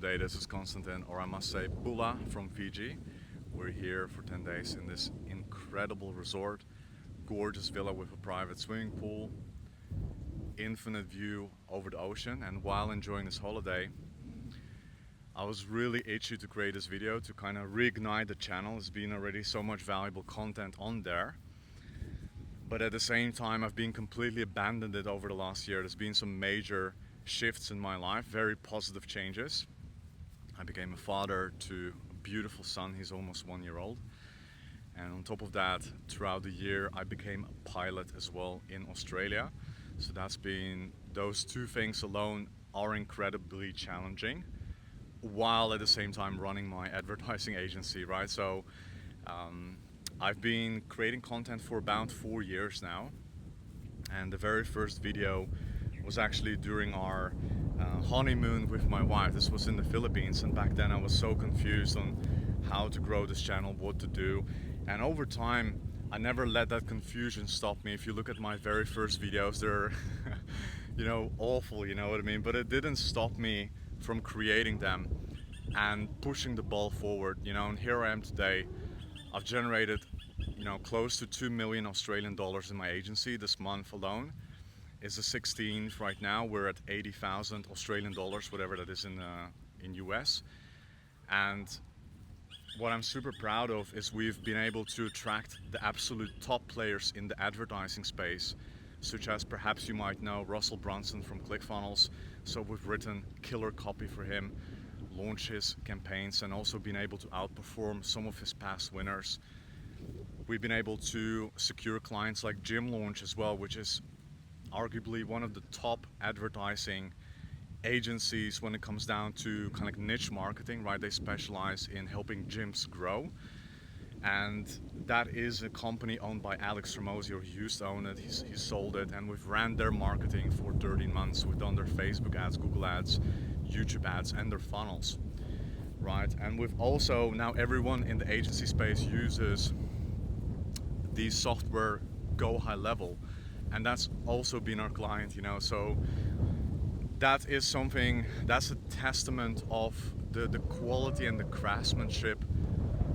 today. This is Konstantin, or I must say Bula from Fiji. We're here for 10 days in this incredible resort, gorgeous villa with a private swimming pool, infinite view over the ocean. And while enjoying this holiday, I was really itchy to create this video to kind of reignite the channel. There's been already so much valuable content on there. But at the same time, I've been completely abandoned it over the last year. There's been some major shifts in my life, very positive changes. I became a father to a beautiful son. He's almost 1 year old. And on top of that, throughout the year, I became a pilot as well in Australia. So those two things alone are incredibly challenging, while at the same time running my advertising agency, right? So I've been creating content for about 4 years now, and the very first video was actually during our honeymoon with my wife. This was in the Philippines, and back then I was so confused on how to grow this channel, what to do, and over time I never let that confusion stop me. If you look at my very first videos, they're awful, you know what I mean, but it didn't stop me from creating them and pushing the ball forward, and here I am today. I've generated, close to 2 million Australian dollars in my agency this month alone. It's the 16th right now. We're at 80,000 Australian dollars, whatever that is in US. And what I'm super proud of is we've been able to attract the absolute top players in the advertising space, such as perhaps you might know Russell Brunson from ClickFunnels. So we've written killer copy for him, launch his campaigns, and also been able to outperform some of his past winners. We've been able to secure clients like Gym Launch as well, which is arguably one of the top advertising agencies when it comes down to kind of niche marketing, right? They specialize in helping gyms grow. And that is a company owned by Alex Ramosi, or he used to own it. He sold it, and we've ran their marketing for 13 months. We've done their Facebook ads, Google ads, YouTube ads, and their funnels, right? And we've also, now everyone in the agency space uses the software Go High Level, and that's also been our client, so that is something, that's a testament of the quality and the craftsmanship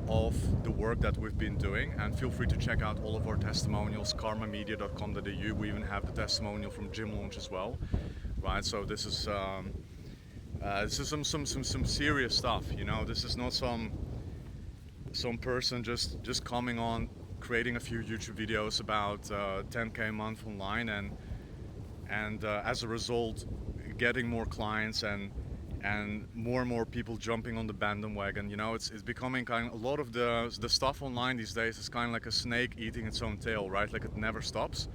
of the work that we've been doing. And feel free to check out all of our testimonials, karmamedia.com.au. We even have the testimonial from Gym Launch as well, right? So this is some serious stuff, This is not some person just coming on, creating a few YouTube videos about 10K a month online, and as a result getting more clients and more people jumping on the bandwagon. It's becoming kind of, a lot of the stuff online these days is kind of like a snake eating its own tail, right? Like it never stops.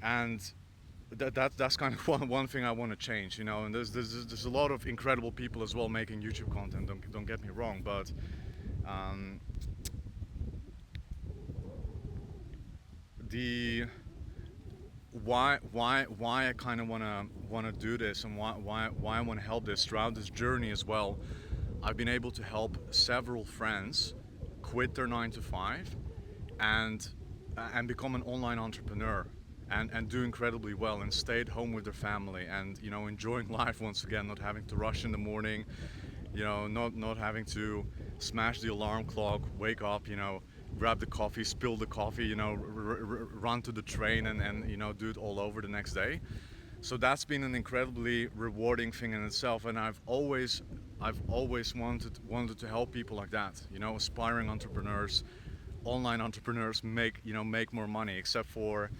And that's kind of one thing I want to change, and there's a lot of incredible people as well making YouTube content, don't get me wrong, but the why I kind of want to do this, and why I want to help this throughout this journey as well. I've been able to help several friends quit their 9 to 5 and become an online entrepreneur and do incredibly well, and stay at home with their family, and enjoying life once again, not having to rush in the morning, not having to smash the alarm clock, wake up, grab the coffee, spill the coffee, run to the train, and do it all over the next day. So that's been an incredibly rewarding thing in itself, and I've always wanted to help people like that, aspiring entrepreneurs, online entrepreneurs make more money, except for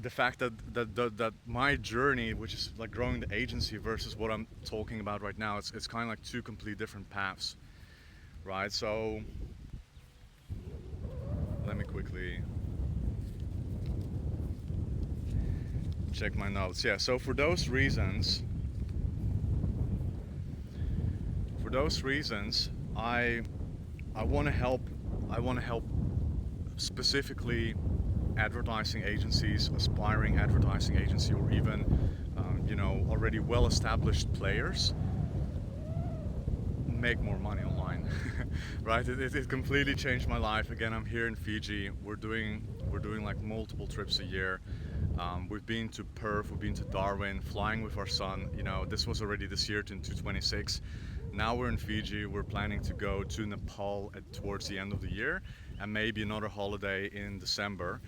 the fact that my journey, which is like growing the agency, versus what I'm talking about right now, it's kind of like two complete different paths, right? So let me quickly check my notes. Yeah, so for those reasons, I want to help specifically advertising agencies, aspiring advertising agency, or even already well-established players make more money online. Right? It completely changed my life. Again, I'm here in Fiji. We're doing like multiple trips a year. We've been to Perth, we've been to Darwin, flying with our son. You know, this was already this year to 2026. Now we're in Fiji. We're planning to go to Nepal towards the end of the year, and maybe another holiday in December,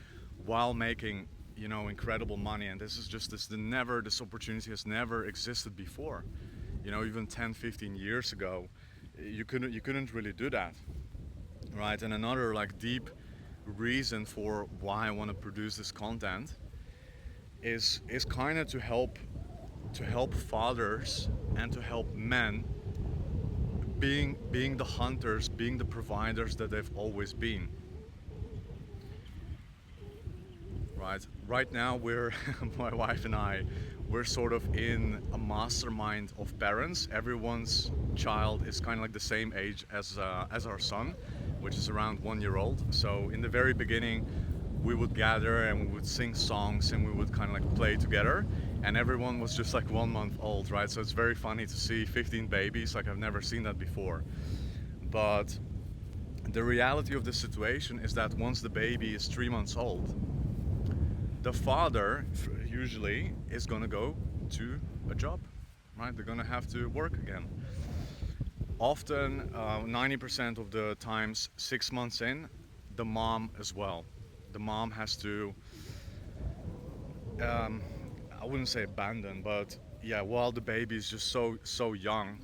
while making, you know, incredible money. And this is just this opportunity has never existed before. You know, even 10, 15 years ago, you couldn't really do that, right? And another like deep reason for why I want to produce this content is kind of to help fathers and to help men being the hunters, being the providers that they've always been. Right now we're my wife and I, we're sort of in a mastermind of parents. Everyone's child is kind of like the same age as our son, which is around 1 year old. So in the very beginning, we would gather and we would sing songs and we would kind of like play together, and everyone was just like 1 month old, right? So it's very funny to see 15 babies. Like, I've never seen that before. But the reality of the situation is that once the baby is 3 months old, the father usually is going to go to a job, right? They're going to have to work again. Often, 90% of the times, 6 months in, the mom as well. The mom has to, I wouldn't say abandon, but yeah, while the baby is just so young,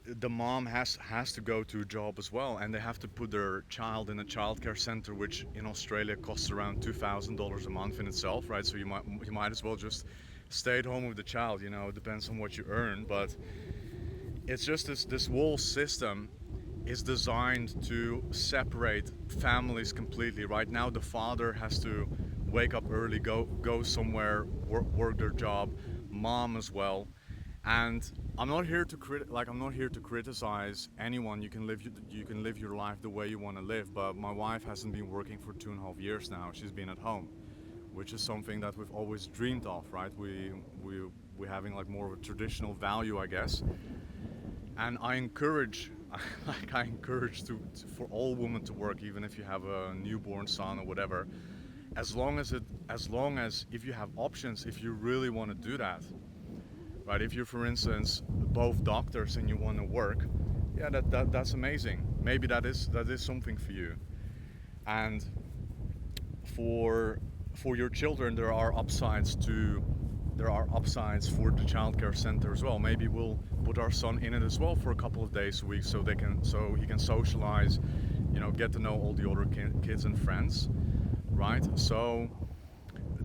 the mom has to go to a job as well, and they have to put their child in a childcare center, which in Australia costs around $2,000 a month in itself, right? So you might as well just stay at home with the child. You know, it depends on what you earn, but it's just this whole system is designed to separate families completely. Right now, the father has to wake up early, go somewhere, work their job, mom as well. And I'm not here to I'm not here to criticize anyone. You can live your life the way you want to live. But my wife hasn't been working for 2.5 years now. She's been at home, which is something that we've always dreamed of, right? We're having like more of a traditional value, I guess. And I encourage, I encourage for all women to work, even if you have a newborn son or whatever. As long as if you have options, if you really want to do that, right? If you're, for instance, both doctors and you want to work, yeah, that's amazing. Maybe that is something for you. And for your children, there are upsides for the childcare center as well. Maybe we'll put our son in it as well for a couple of days a week, so he can socialize, you know, get to know all the other kids and friends, right? So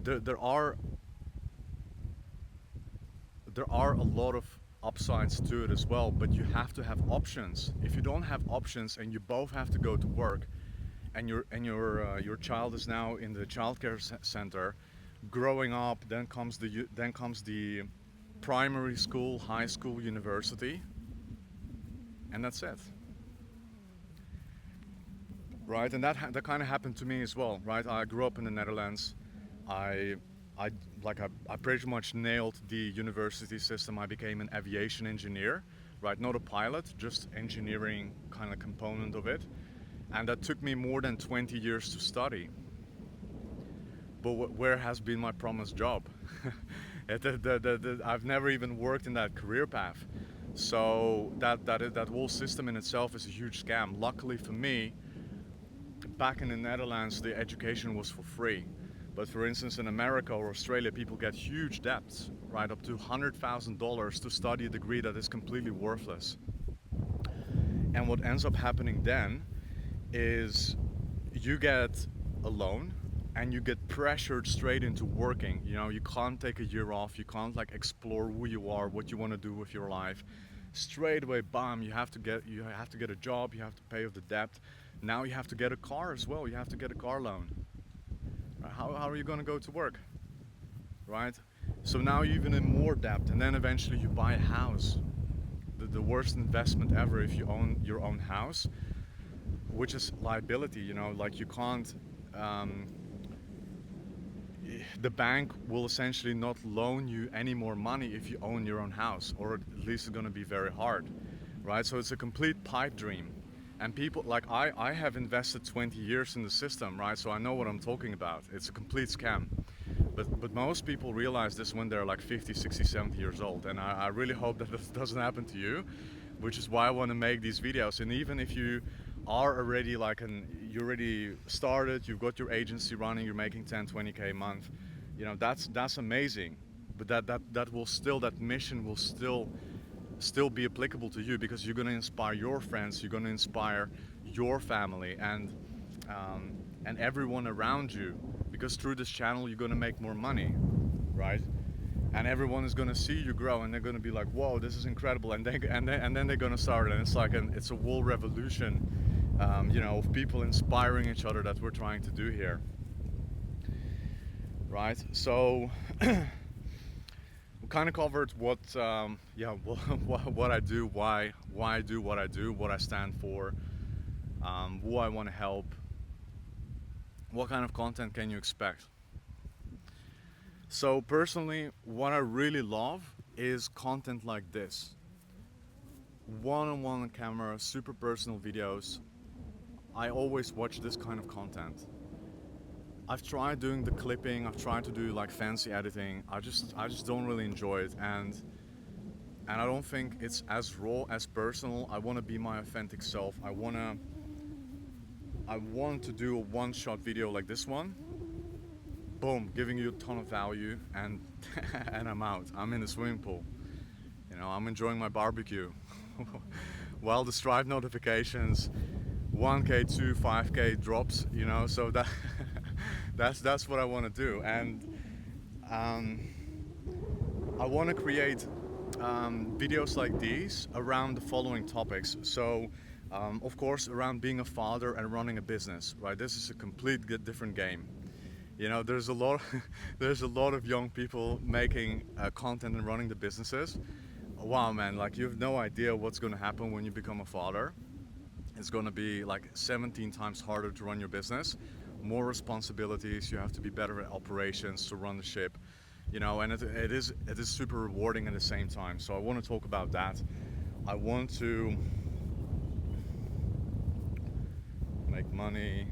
there are a lot of upsides to it as well, but you have to have options. If you don't have options and you both have to go to work, and your child is now in the childcare center, growing up, then comes the primary school, high school, university, and that's it, right? And that kind of happened to me as well, right? I grew up in the Netherlands. I I pretty much nailed the university system. I became an aviation engineer, right? Not a pilot, just engineering kind of component of it. And that took me more than 20 years to study. But where has been my promised job? I've never even worked in that career path. So that whole system in itself is a huge scam. Luckily for me, back in the Netherlands, the education was for free. But for instance, in America or Australia, people get huge debts, right? Up to $100,000 to study a degree that is completely worthless. And what ends up happening then is you get a loan and you get pressured straight into working. You know, you can't take a year off. You can't like explore who you are, what you want to do with your life. Straight away, bam, you have to get a job. You have to pay off the debt. Now you have to get a car as well. You have to get a car loan. How are you going to go to work, right? So now you're even in more debt, and then eventually you buy a house. The worst investment ever if you own your own house, which is liability. You know, like you can't. The bank will essentially not loan you any more money if you own your own house, or at least it's going to be very hard, right? So it's a complete pipe dream. And people like I have invested 20 years in the system, right? So I know what I'm talking about. It's a complete scam. But most people realize this when they're like 50, 60, 70 years old. And I really hope that this doesn't happen to you, which is why I want to make these videos. And even if you are already you already started, you've got your agency running, you're making 10, 20K a month, you know, that's amazing. But that mission will still be applicable to you, because you're going to inspire your friends, you're going to inspire your family, and everyone around you, because through this channel you're going to make more money, right? And everyone is going to see you grow, and they're going to be like, whoa, this is incredible. And then they're going to start, and it's like it's a whole revolution, you know, of people inspiring each other that we're trying to do here, right? So we kind of covered what what I do, why I do what I do, what I stand for, who I want to help. What kind of content can you expect? So personally, what I really love is content like this. One-on-one on camera, super personal videos. I always watch this kind of content. I've tried doing the clipping, I've tried to do like fancy editing. I just don't really enjoy it, and I don't think it's as raw, as personal. I want to be my authentic self. I want to do a one-shot video like this one. Boom, giving you a ton of value, and and I'm out. I'm in the swimming pool. You know, I'm enjoying my barbecue. While the Stripe notifications, 1K, 2, 5K drops, you know, so that's what I want to do. And I want to create videos like these around the following topics. So of course, around being a father and running a business, right? This is a complete different game. You know, there's a lot there's a lot of young people making content and running the businesses. Wow, man, like you have no idea what's going to happen when you become a father. It's going to be like 17 times harder to run your business, more responsibilities, you have to be better at operations to run the ship, you know, and it is super rewarding at the same time. So I want to talk about that. I want to make money.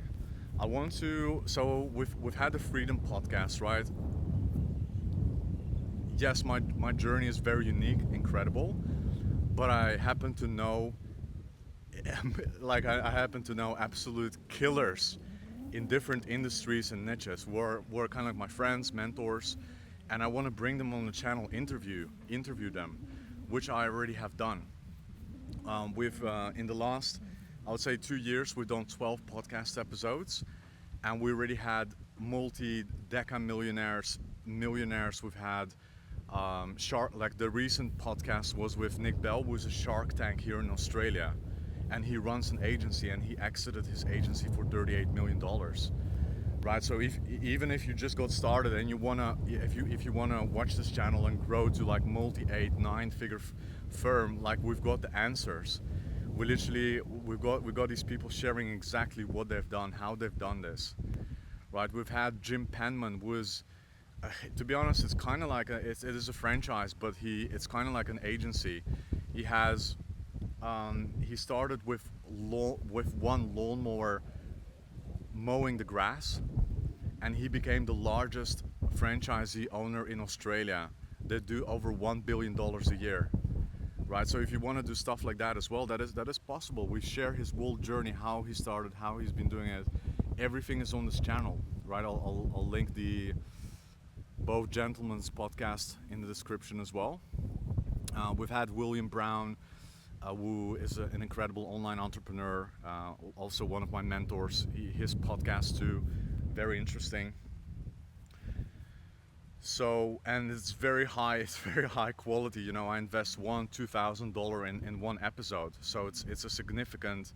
I want to, so we've had the Freedom podcast, right? Yes, my journey is very unique, incredible, but I happen to know like I happen to know absolute killers in different industries and niches who are kind of like my friends, mentors, and I want to bring them on the channel, interview them, which I already have done. We've in the last, I would say 2 years, we've done 12 podcast episodes, and we already had multi-deca millionaires. We've had like the recent podcast was with Nick Bell, who's a Shark Tank here in Australia, and he runs an agency, and he exited his agency for $38 million, right? So even if you just got started and you wanna, if you wanna watch this channel and grow to like multi-8, 9-figure firm, like we've got the answers. We've got these people sharing exactly what they've done, how they've done this, right? We've had Jim Penman, was to be honest, it's kind of like it is a franchise, but it's kind of like an agency. He has he started with one lawnmower mowing the grass, and he became the largest franchisee owner in Australia. They do over $1 billion a year, right? So if you want to do stuff like that as well, that is possible. We share his whole journey, how he started, how he's been doing it. Everything is on this channel, right? I'll link both gentlemen's podcast in the description as well. We've had William Brown, who is an incredible online entrepreneur, also one of my mentors. His podcast too, very interesting. So, and it's very high quality. You know, I invest $1,000-$2,000 in one episode, so it's a significant,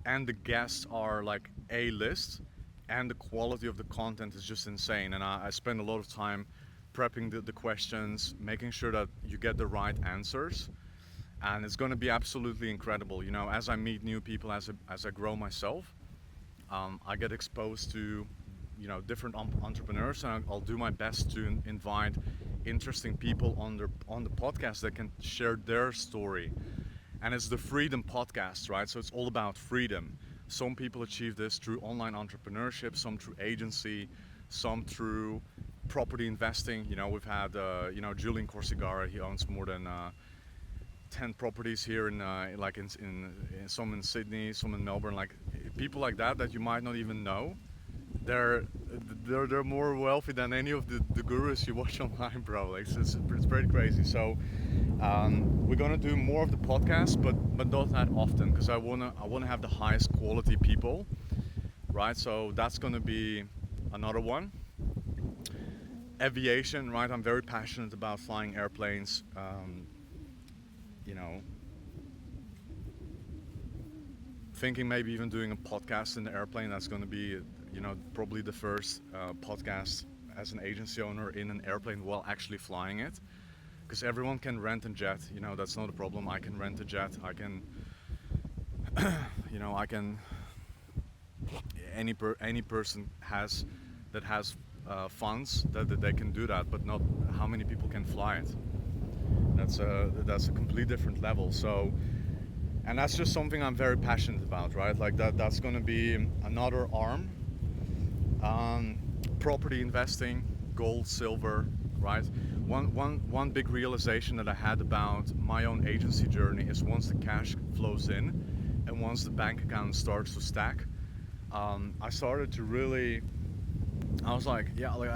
and the guests are like A-list, and the quality of the content is just insane. And I spend a lot of time prepping the questions, making sure that you get the right answers. And it's going to be absolutely incredible. You know, as I meet new people, as I grow myself, I get exposed to, you know, different entrepreneurs, and I'll do my best to invite interesting people on the podcast that can share their story. And it's the Freedom Podcast, right? So it's all about freedom. Some people achieve this through online entrepreneurship, some through agency, some through property investing. You know, we've had, Julian Corsigara, he owns more than 10 properties here in some in Sydney, some in Melbourne. Like people like that you might not even know. They're they're more wealthy than any of the gurus you watch online, bro. Like it's pretty crazy. So we're gonna do more of the podcast, but not that often, because I wanna have the highest quality people, right? So that's gonna be another one. Aviation, right? I'm very passionate about flying airplanes. You know, thinking maybe even doing a podcast in the airplane. That's going to be, probably the first podcast as an agency owner in an airplane while actually flying it. Because everyone can rent a jet. That's not a problem. I can rent a jet. I can, I can. Any person has funds that they can do that, but not how many people can fly it. That's a complete different level. So, and that's just something I'm very passionate about, right? Like that's going to be another arm. Property investing, gold, silver, right? One big realization that I had about my own agency journey is once the cash flows in and once the bank account starts to stack, I started to really, I was like, yeah, like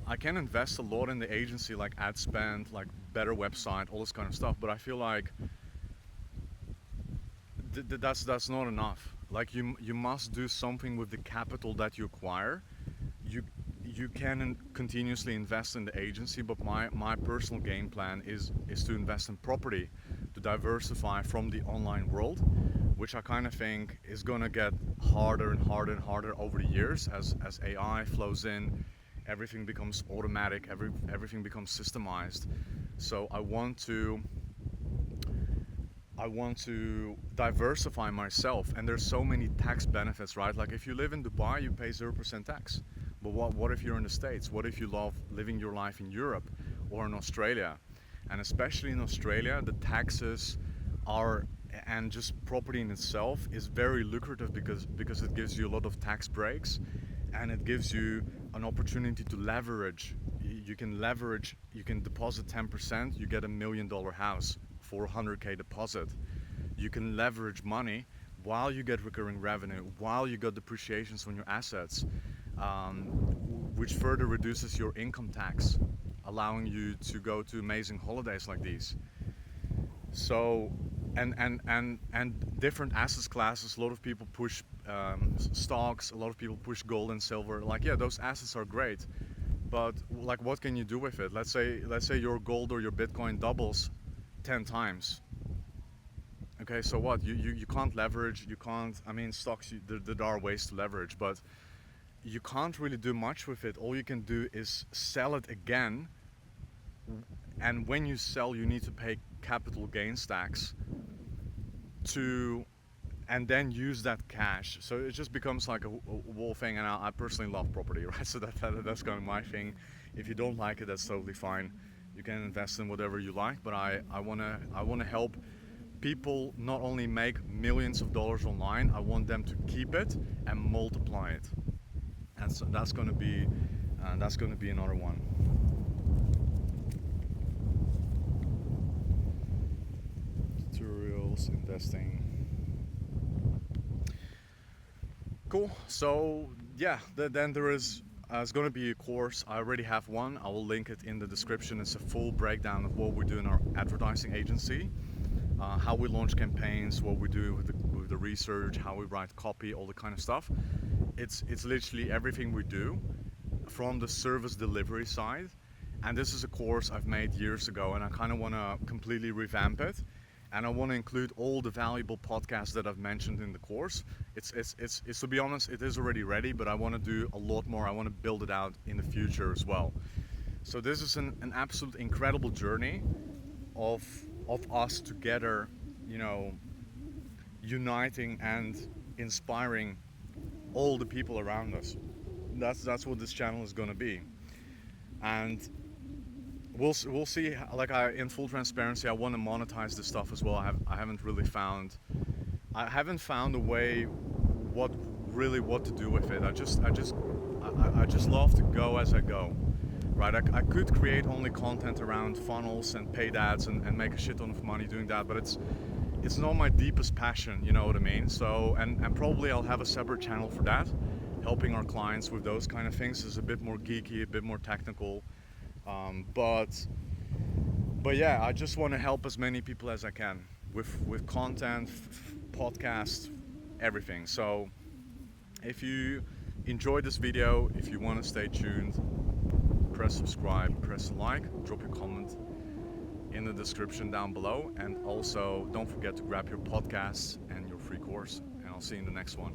I can invest a lot in the agency, like ad spend, like better website, all this kind of stuff, but I feel like that's not enough. Like you must do something with the capital that you acquire. You can continuously invest in the agency, but my personal game plan is to invest in property, to diversify from the online world, which I kind of think is gonna get harder and harder and harder over the years as AI flows in, everything becomes automatic, everything becomes systemized. So I want to diversify myself, and there's so many tax benefits, right? Like if you live in Dubai, you pay 0% tax. But what if you're in the States? What if you love living your life in Europe or in Australia? And especially in Australia, the taxes are, and just property in itself is very lucrative because it gives you a lot of tax breaks, and it gives you an opportunity to leverage. You can deposit 10%, you get $1 million house for 100K deposit. You can leverage money while you get recurring revenue, while you get depreciations on your assets, which further reduces your income tax, allowing you to go to amazing holidays like these. So, and different assets classes. A lot of people push stocks. A lot of people push gold and silver. Like, yeah, those assets are great, but like, what can you do with it? Let's say your gold or your Bitcoin doubles 10 times. Okay, so what? You can't leverage. You can't. I mean, stocks. There are ways to leverage, but you can't really do much with it. All you can do is sell it again, and when you sell, you need to pay capital gains tax to, and then use that cash. So it just becomes like a whole thing. And I personally love property, right? So that's kind of my thing. If you don't like it, that's totally fine. You can invest in whatever you like, but I wanna help people not only make millions of dollars online. I want them to keep it and multiply it. And so that's gonna be another one. Tutorials, investing. Cool. So yeah, then there is. It's going to be a course. I already have one. I will link it in the description. It's a full breakdown of what we do in our advertising agency, how we launch campaigns, what we do with the research, how we write copy, all the kind of stuff. It's literally everything we do from the service delivery side. And this is a course I've made years ago, and I kind of want to completely revamp it. And I want to include all the valuable podcasts that I've mentioned in the course. It's to be honest, it is already ready, but I want to do a lot more. I want to build it out in the future as well. So this is an absolute incredible journey of us together, uniting and inspiring all the people around us. That's what this channel is going to be. And we'll see. Like, in full transparency, I want to monetize this stuff as well. I haven't really found a way what to do with it. I just love to go as I go, right? I could create only content around funnels and paid ads and make a shit ton of money doing that, but it's not my deepest passion, you know what I mean? So, and probably I'll have a separate channel for that, helping our clients with those kind of things. Is a bit more geeky, a bit more technical, but yeah, I just want to help as many people as I can with content, podcast, everything. So if you enjoyed this video, if you want to stay tuned, press subscribe, press like, drop your comment in the description down below, and also don't forget to grab your podcasts and your free course, and I'll see you in the next one.